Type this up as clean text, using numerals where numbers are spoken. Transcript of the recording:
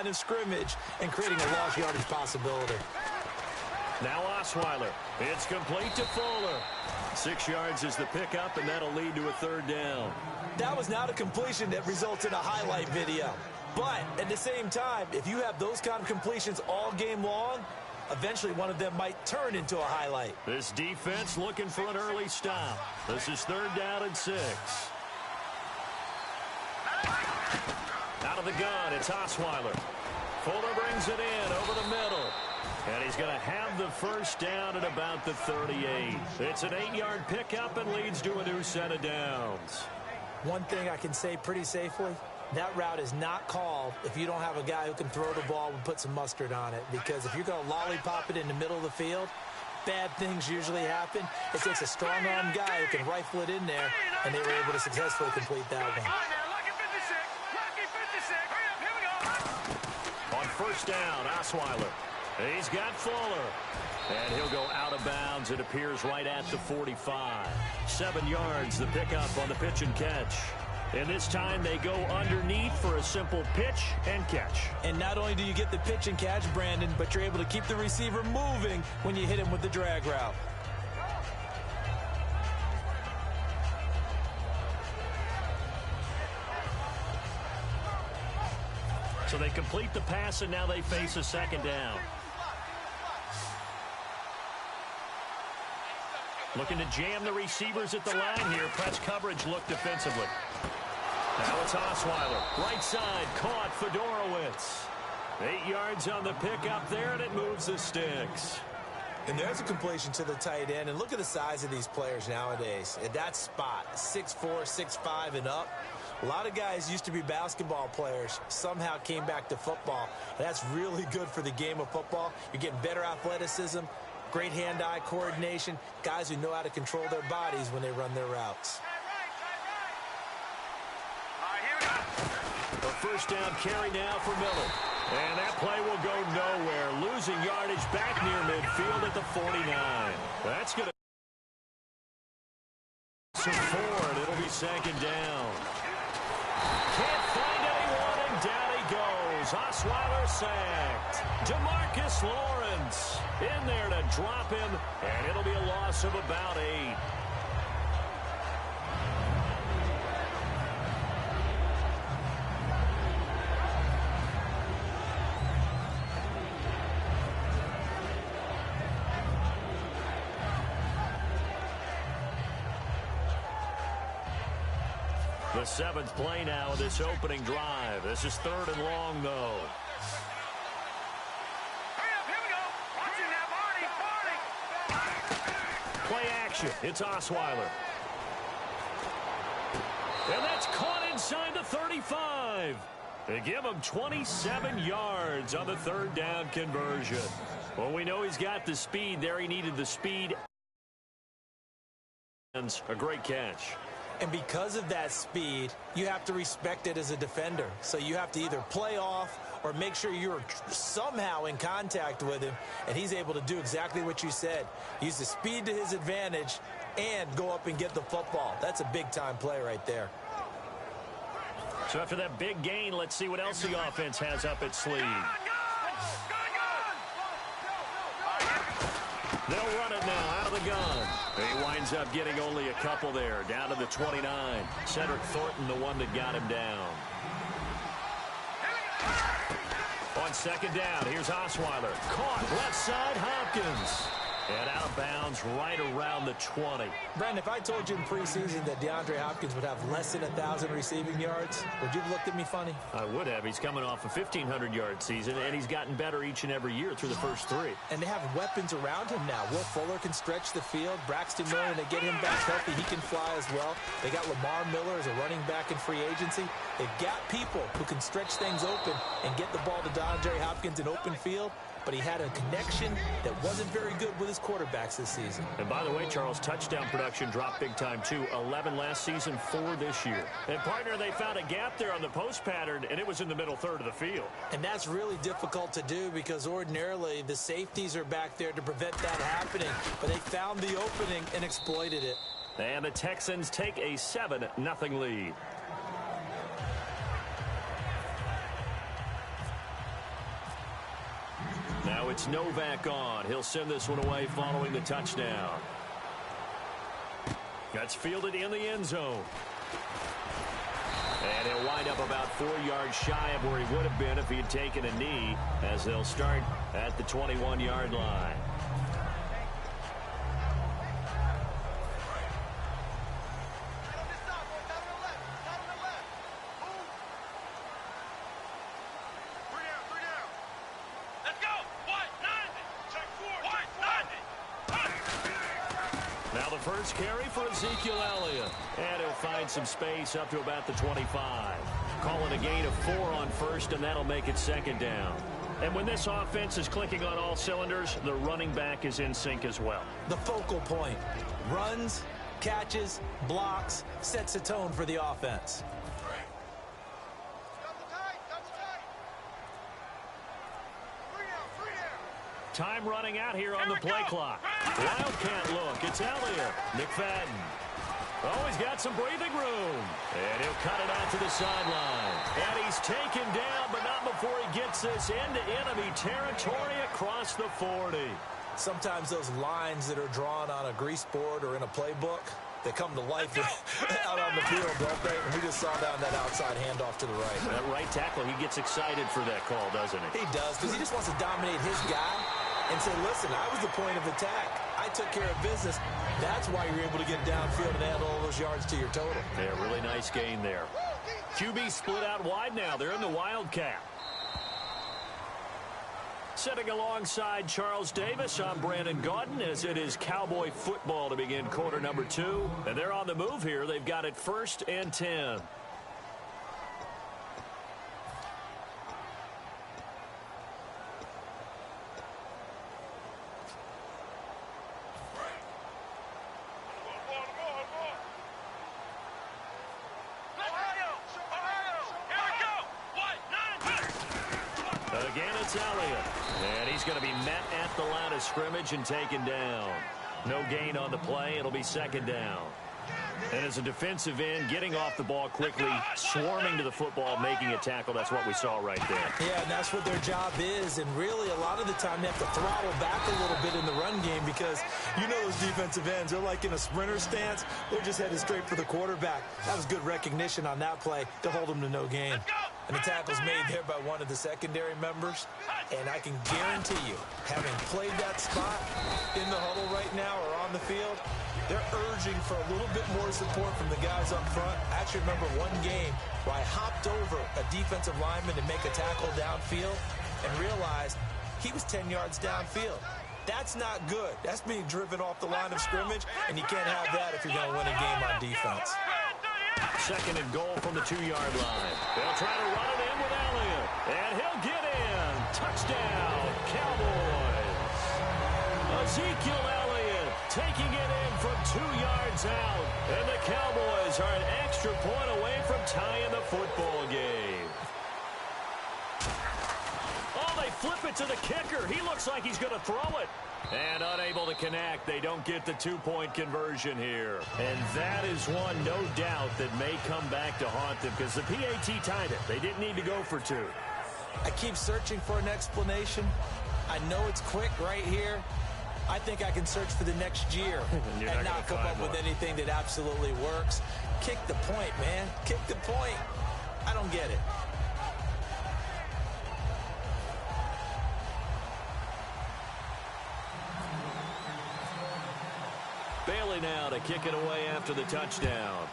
line of scrimmage and creating a lost yardage possibility. Now Osweiler. It's complete to Fuller. 6 yards is the pickup, and that'll lead to a third down. That was not a completion that results in a highlight video. But at the same time, if you have those kind of completions all game long, eventually one of them might turn into a highlight. This defense looking for an early stop. This is 3rd down and 6. Out of the gun, it's Osweiler. Fuller brings it in over the middle. And he's going to have the first down at about the 38. It's an 8-yard pickup and leads to a new set of downs. One thing I can say pretty safely, that route is not called if you don't have a guy who can throw the ball and put some mustard on it. Because if you're going to lollipop it in the middle of the field, bad things usually happen. It takes a strong-arm guy who can rifle it in there, and they were able to successfully complete that one. On first down, Osweiler. He's got Fuller. And he'll go out of bounds, it appears, right at the 45. 7 yards, the pickup on the pitch and catch. And this time they go underneath for a simple pitch and catch. And not only do you get the pitch and catch, Brandon, but you're able to keep the receiver moving when you hit him with the drag route. So they complete the pass, and now they face a second down. Looking to jam the receivers at the line here. Press coverage look defensively. Now it's Osweiler. Right side, caught Fedorowicz. 8 yards on the pickup there, and it moves the sticks. And there's a completion to the tight end. And look at the size of these players nowadays. At that spot, 6'4", 6'5", and up. A lot of guys used to be basketball players, somehow came back to football. That's really good for the game of football. You're getting better athleticism, great hand-eye coordination, guys who know how to control their bodies when they run their routes. A first down carry now for Miller. And that play will go nowhere. Losing yardage back near midfield at the 49. That's going to support. It'll be second down. Can't find anyone, and down he goes. Osweiler sacked. DeMarcus Lawrence in there to drop him, and it'll be a loss of about 8. The 7th play now of this opening drive. This is 3rd and long, though. Play action. It's Osweiler. And that's caught inside the 35. They give him 27 yards on the 3rd down conversion. Well, we know he's got the speed there. He needed the speed. And a great catch. And because of that speed, you have to respect it as a defender. So you have to either play off or make sure you're somehow in contact with him, and he's able to do exactly what you said. Use the speed to his advantage and go up and get the football. That's a big-time play right there. So after that big gain, let's see what else the offense has up its sleeve. They'll run it now out of the gun. He winds up getting only a couple there, down to the 29. Cedric Thornton, the one that got him down. On second down, here's Osweiler. Caught left side, Hopkins. And out of bounds right around the 20. Brandon, if I told you in preseason that DeAndre Hopkins would have less than 1,000 receiving yards, would you have looked at me funny? I would have. He's coming off a 1,500-yard season, and he's gotten better each and every year through the first 3. And they have weapons around him now. Will Fuller can stretch the field. Braxton Miller, when they get him back healthy, he can fly as well. They got Lamar Miller as a running back in free agency. They've got people who can stretch things open and get the ball to DeAndre Hopkins in open field. But he had a connection that wasn't very good with his quarterbacks this season. And by the way, Charles, touchdown production dropped big time too. 11 last season, 4 this year. And partner, they found a gap there on the post pattern, and it was in the middle third of the field. And that's really difficult to do because ordinarily the safeties are back there to prevent that happening. But they found the opening and exploited it. And the Texans take a 7-0 lead. Now it's Novak on. He'll send this one away following the touchdown. That's fielded in the end zone. And he'll wind up about 4 yards shy of where he would have been if he had taken a knee, as they'll start at the 21-yard line. Now the first carry for Ezekiel Elliott. And he'll find some space up to about the 25. Calling a gain of 4 on first, and that'll make it second down. And when this offense is clicking on all cylinders, the running back is in sync as well. The focal point. Runs, catches, blocks, sets a tone for the offense. Time running out here on the play clock. Wildcat look. It's Elliott. McFadden. Oh, he's got some breathing room. And he'll cut it out to the sideline. And he's taken down, but not before he gets this into enemy territory across the 40. Sometimes those lines that are drawn on a grease board or in a playbook, they come to life out on the field, don't they? And we just saw down that outside handoff to the right. That right tackle, he gets excited for that call, doesn't he? He does, because he just wants to dominate his guy and say, listen, I was the point of attack. I took care of business. That's why you're able to get downfield and add all those yards to your total. Yeah, really nice gain there. QB split out wide now. They're in the Wildcat. Sitting alongside Charles Davis, I'm Brandon Gaudin, as it is Cowboy football to begin quarter number 2. And they're on the move here. They've got it 1st and 10. Again, it's Elliott. And he's going to be met at the line of scrimmage and taken down. No gain on the play. It'll be second down. And as a defensive end, getting off the ball quickly, swarming to the football, making a tackle, that's what we saw right there. Yeah, and that's what their job is. And really, a lot of the time, they have to throttle back a little bit in the run game because you know those defensive ends, they're like in a sprinter stance. They're just headed straight for the quarterback. That was good recognition on that play to hold them to no gain. And the tackle's made there by one of the secondary members. And I can guarantee you, having played that spot in the huddle right now or on the field, they're urging for a little bit more support from the guys up front. I actually remember one game where I hopped over a defensive lineman to make a tackle downfield and realized he was 10 yards downfield. That's not good. That's being driven off the line of scrimmage, and you can't have that if you're going to win a game on defense. Second and goal from the 2-yard line. They'll try to run it in with Elliott. And he'll get in. Touchdown, Cowboys. Ezekiel Elliott taking it in from 2 yards out. And the Cowboys are an extra point away from tying the football game. Oh, they flip it to the kicker. He looks like he's going to throw it. And unable to connect. They don't get the 2-point conversion here. And that is one, no doubt, that may come back to haunt them because the PAT tied it. They didn't need to go for 2. I keep searching for an explanation. I know it's quick right here. I think I can search for the next year and not come up with anything that absolutely works. Kick the point, man. Kick the point. I don't get it. Bailey now to kick it away after the touchdown.